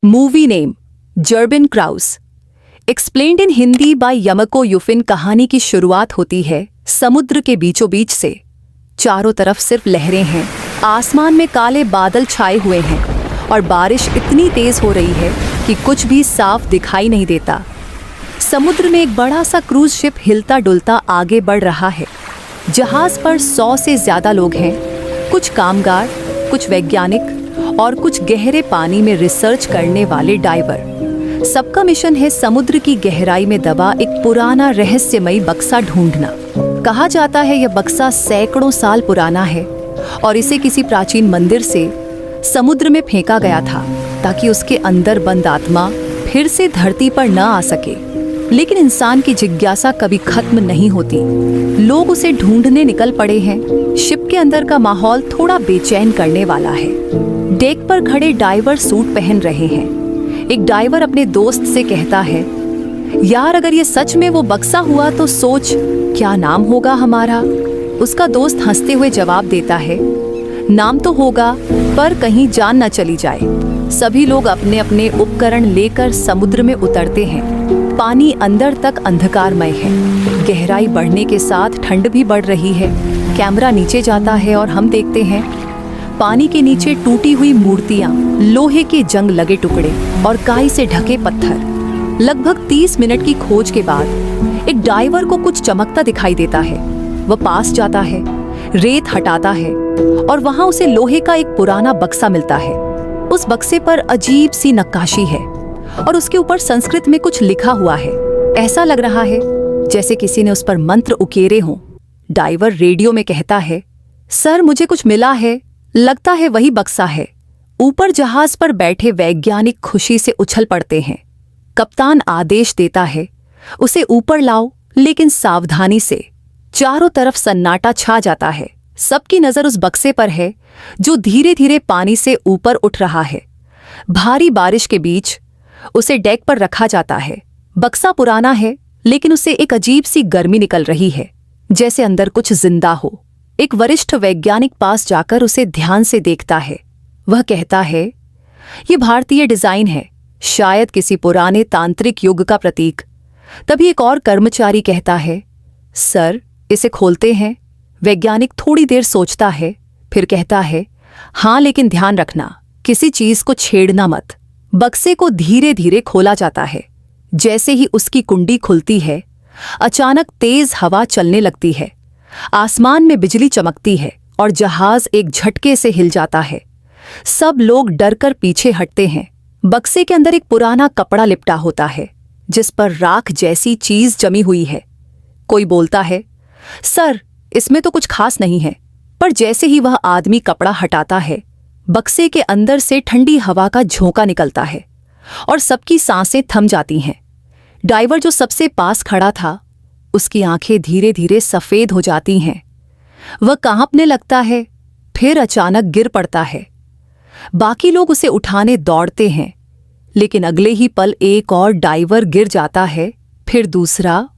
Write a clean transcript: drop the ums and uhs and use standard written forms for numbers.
Movie name जर्बिन क्राउस। Explained in Hindi by यमको युफिन। कहानी की शुरुआत होती है समुद्र के बीचों बीच से। चारों तरफ सिर्फ लहरें हैं, आसमान में काले बादल छाए हुए हैं और बारिश इतनी तेज हो रही है कि कुछ भी साफ दिखाई नहीं देता। समुद्र में एक बड़ा सा क्रूज शिप हिलता डुलता आगे बढ़ रहा है। जहाज पर 100 से ज्यादा लोग हैं, कुछ कामगार, कुछ वैज्ञानिक और कुछ गहरे पानी में रिसर्च करने वाले डाइवर। सबका मिशन है समुद्र की गहराई में दबा एक पुराना रहस्यमयी बक्सा ढूंढना। कहा जाता है यह बक्सा सैकड़ों साल पुराना है और इसे किसी प्राचीन मंदिर से समुद्र में फेंका गया था ताकि उसके अंदर बंद आत्मा फिर से धरती पर न आ सके। लेकिन इंसान की जिज्ञासा कभी खत्म नहीं होती। लोग उसे ढूंढने निकल पड़े हैं। शिप के अंदर का माहौल थोड़ा बेचैन करने वाला है। डेक पर खड़े डाइवर सूट पहन रहे हैं। एक डाइवर अपने दोस्त से कहता है, यार अगर ये सच में वो बक्सा हुआ तो सोच क्या नाम होगा हमारा। उसका दोस्त हंसते हुए जवाब देता है, नाम तो होगा पर कहीं जान न चली जाए। सभी लोग अपने अपने उपकरण लेकर समुद्र में उतरते हैं। पानी अंदर तक अंधकारमय है। गहराई बढ़ने के साथ ठंड भी बढ़ रही है। कैमरा नीचे जाता है और हम देखते हैं पानी के नीचे टूटी हुई मूर्तियां, लोहे के जंग लगे टुकड़े और काई से ढके पत्थर। लगभग 30 मिनट की खोज के बाद एक डाइवर को कुछ चमकता दिखाई देता है। वह पास जाता है, रेत हटाता है और वहां उसे लोहे का एक पुराना बक्सा मिलता है। उस बक्से पर अजीब सी नक्काशी है और उसके ऊपर संस्कृत में कुछ लिखा हुआ है। ऐसा लग रहा है जैसे किसी ने उस पर मंत्र उकेरे हों। डाइवर रेडियो में कहता है, सर मुझे कुछ मिला है, लगता है वही बक्सा है। ऊपर जहाज पर बैठे वैज्ञानिक खुशी से उछल पड़ते हैं। कप्तान आदेश देता है, उसे ऊपर लाओ लेकिन सावधानी से। चारों तरफ सन्नाटा छा जाता है। सबकी नजर उस बक्से पर है जो धीरे धीरे पानी से ऊपर उठ रहा है। भारी बारिश के बीच उसे डेक पर रखा जाता है। बक्सा पुराना है लेकिन उसे एक अजीब सी गर्मी निकल रही है, जैसे अंदर कुछ जिंदा हो। एक वरिष्ठ वैज्ञानिक पास जाकर उसे ध्यान से देखता है। वह कहता है, यह भारतीय डिजाइन है, शायद किसी पुराने तांत्रिक युग का प्रतीक। तभी एक और कर्मचारी कहता है, सर इसे खोलते हैं। वैज्ञानिक थोड़ी देर सोचता है, फिर कहता है, हाँ लेकिन ध्यान रखना, किसी चीज को छेड़ना मत। बक्से को धीरे धीरे खोला जाता है। जैसे ही उसकी कुंडी खुलती है, अचानक तेज हवा चलने लगती है। आसमान में बिजली चमकती है और जहाज एक झटके से हिल जाता है। सब लोग डरकर पीछे हटते हैं। बक्से के अंदर एक पुराना कपड़ा लिपटा होता है जिस पर राख जैसी चीज जमी हुई है। कोई बोलता है, सर इसमें तो कुछ खास नहीं है। पर जैसे ही वह आदमी कपड़ा हटाता है, बक्से के अंदर से ठंडी हवा का झोंका निकलता है और सबकी सांसें थम जाती हैं। डाइवर जो सबसे पास खड़ा था, उसकी आंखें धीरे धीरे सफेद हो जाती हैं। वह कांपने लगता है, फिर अचानक गिर पड़ता है। बाकी लोग उसे उठाने दौड़ते हैं, लेकिन अगले ही पल एक और डाइवर गिर जाता है, फिर दूसरा